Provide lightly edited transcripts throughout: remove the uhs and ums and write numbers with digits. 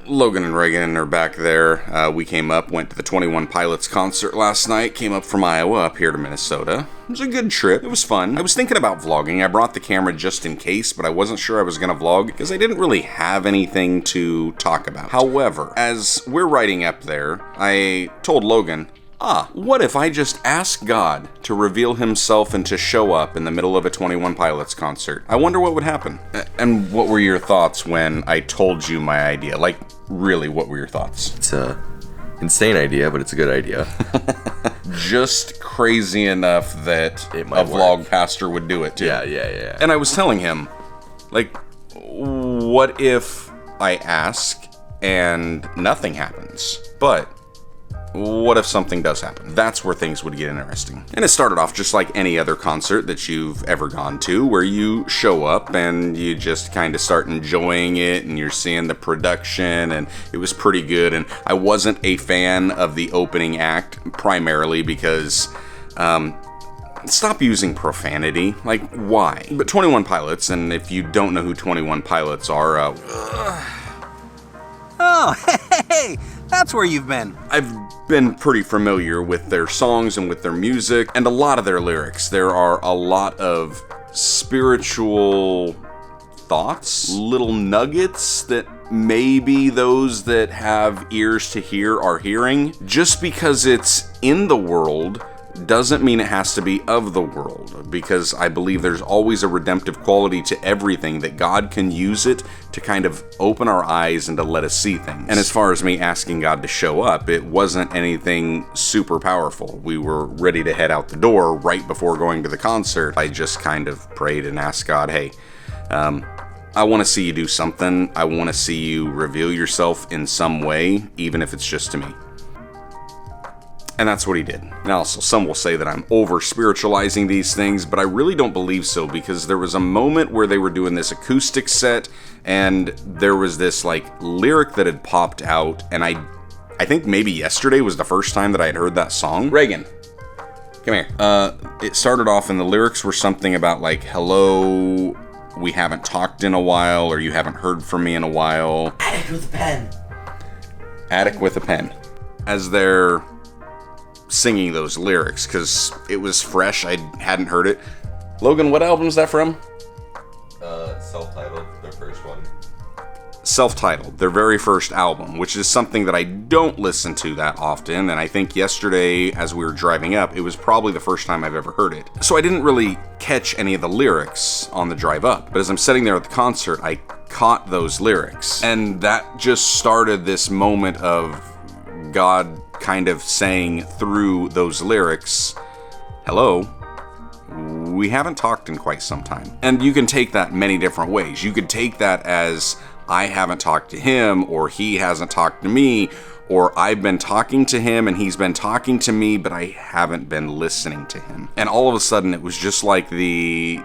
Logan and Reagan are back there. We came up, went to the 21 Pilots concert last night, came up from Iowa up here to Minnesota. It was a good trip. It was fun. I was thinking about vlogging. I brought the camera just in case, but I wasn't sure I was going to vlog because I didn't really have anything to talk about. However, as we're riding up there, I told Logan, what if I just ask God to reveal himself and to show up in the middle of a 21 Pilots concert? I wonder what would happen. And what were your thoughts when I told you my idea? Like, really, what were your thoughts? It's a insane idea, but it's a good idea. Just crazy enough that a vlog pastor would do it too. Yeah. And I was telling him, like, what if I ask and nothing happens? But what if something does happen? That's where things would get interesting. And it started off just like any other concert that you've ever gone to, where you show up and you just kind of start enjoying it and you're seeing the production, and it was pretty good. And I wasn't a fan of the opening act, primarily because stop using profanity. Like, why? But 21 Pilots, and if you don't know who 21 Pilots are, Oh, hey, that's where you've been. I've been pretty familiar with their songs and with their music and a lot of their lyrics. There are a lot of spiritual thoughts, little nuggets that maybe those that have ears to hear are hearing. Just because it's in the world doesn't mean it has to be of the world, because I believe there's always a redemptive quality to everything, that God can use it to kind of open our eyes and to let us see things. And as far as me asking God to show up, it wasn't anything super powerful. We were ready to head out the door right before going to the concert. I just kind of prayed and asked God, hey, I want to see you do something. I want to see you reveal yourself in some way, even if it's just to me. And that's what he did. Now, also, some will say that I'm over-spiritualizing these things, but I really don't believe so, because there was a moment where they were doing this acoustic set, and there was this, like, lyric that had popped out, and I think maybe yesterday was the first time that I had heard that song. Reagan, come here. It started off, and the lyrics were something about, like, hello, we haven't talked in a while, or you haven't heard from me in a while. Attic with a pen. Attic with a pen. As they're singing those lyrics, because it was fresh, I hadn't heard it. Logan, what album is that from? Self-titled, their first one. Self-titled, their very first album, which is something that I don't listen to that often, and I think yesterday, as we were driving up, it was probably the first time I've ever heard it. So I didn't really catch any of the lyrics on the drive up, but as I'm sitting there at the concert, I caught those lyrics, and that just started this moment of God kind of saying through those lyrics, hello, we haven't talked in quite some time. And you can take that many different ways. You could take that as I haven't talked to him, or he hasn't talked to me, or I've been talking to him and he's been talking to me, but I haven't been listening to him. And all of a sudden it was just like the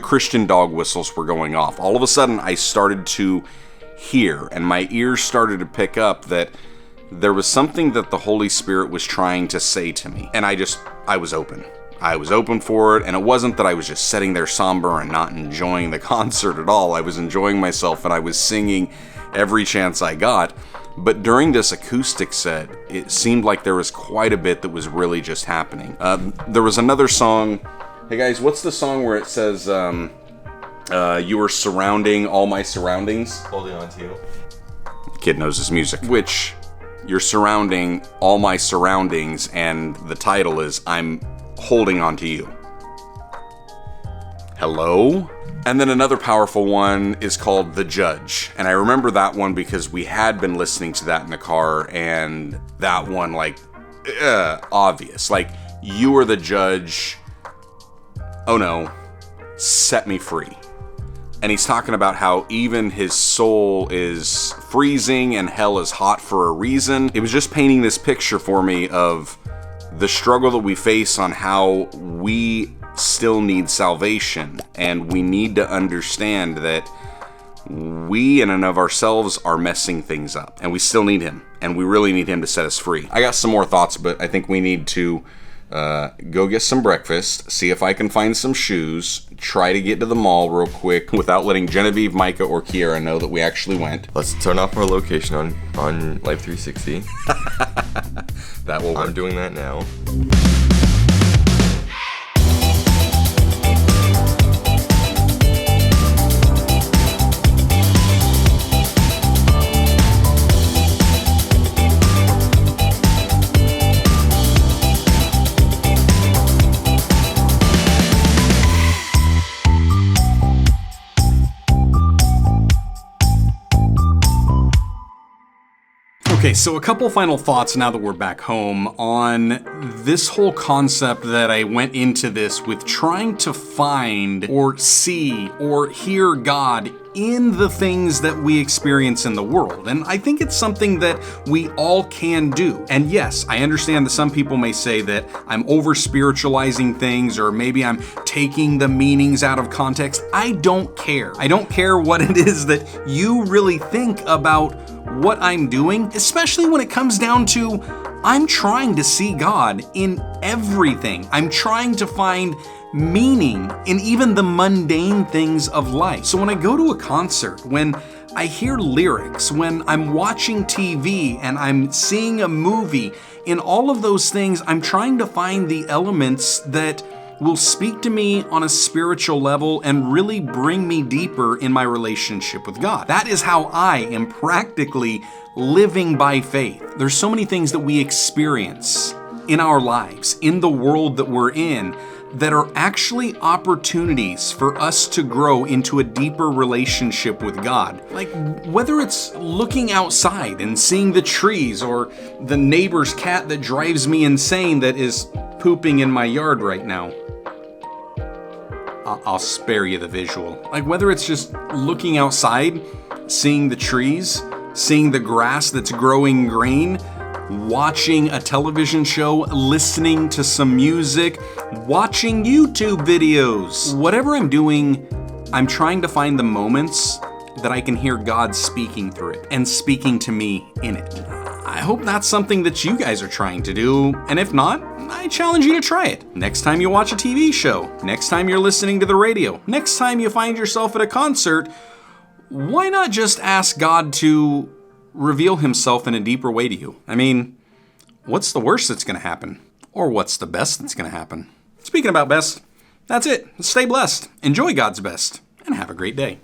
Christian dog whistles were going off. All of a sudden I started to hear, and my ears started to pick up that there was something that the Holy Spirit was trying to say to me. And I was open. I was open for it, and it wasn't that I was just sitting there somber and not enjoying the concert at all. I was enjoying myself, and I was singing every chance I got. But during this acoustic set, it seemed like there was quite a bit that was really just happening. There was another song. Hey guys, what's the song where it says, you were surrounding all my surroundings? Holding on to you. The kid knows his music. Which, you're surrounding all my surroundings, and the title is I'm holding on to you. Hello? And then another powerful one is called The Judge. And I remember that one because we had been listening to that in the car, and that one, like, obvious. Like, you are the judge. Oh no, set me free. And he's talking about how even his soul is freezing and hell is hot for a reason. It was just painting this picture for me of the struggle that we face on how we still need salvation. And we need to understand that we in and of ourselves are messing things up. And we still need him. And we really need him to set us free. I got some more thoughts, but I think we need to go get some breakfast, see if I can find some shoes, try to get to the mall real quick without letting Genevieve, Micah, or Kiera know that we actually went. Let's turn off our location on Life 360. That will work. I'm doing that now. Okay, so a couple final thoughts now that we're back home on this whole concept that I went into this with, trying to find or see or hear God in the things that we experience in the world. And I think it's something that we all can do. And yes, I understand that some people may say that I'm over spiritualizing things, or maybe I'm taking the meanings out of context. I don't care. I don't care what it is that you really think about what I'm doing, especially when it comes down to I'm trying to see God in everything. I'm trying to find meaning in even the mundane things of life. So when I go to a concert, when I hear lyrics, when I'm watching TV and I'm seeing a movie, in all of those things, I'm trying to find the elements that will speak to me on a spiritual level and really bring me deeper in my relationship with God. That is how I am practically living by faith. There's so many things that we experience in our lives, in the world that we're in, that are actually opportunities for us to grow into a deeper relationship with God. Like whether it's looking outside and seeing the trees, or the neighbor's cat that drives me insane that is pooping in my yard right now. I'll spare you the visual. Like whether it's just looking outside, seeing the trees, seeing the grass that's growing green, watching a television show, listening to some music, watching YouTube videos. Whatever I'm doing, I'm trying to find the moments that I can hear God speaking through it and speaking to me in it. I hope that's something that you guys are trying to do, and if not, I challenge you to try it. Next time you watch a TV show, next time you're listening to the radio, next time you find yourself at a concert, why not just ask God to reveal himself in a deeper way to you? I mean, what's the worst that's going to happen? Or what's the best that's going to happen? Speaking about best, that's it. Stay blessed, enjoy God's best, and have a great day.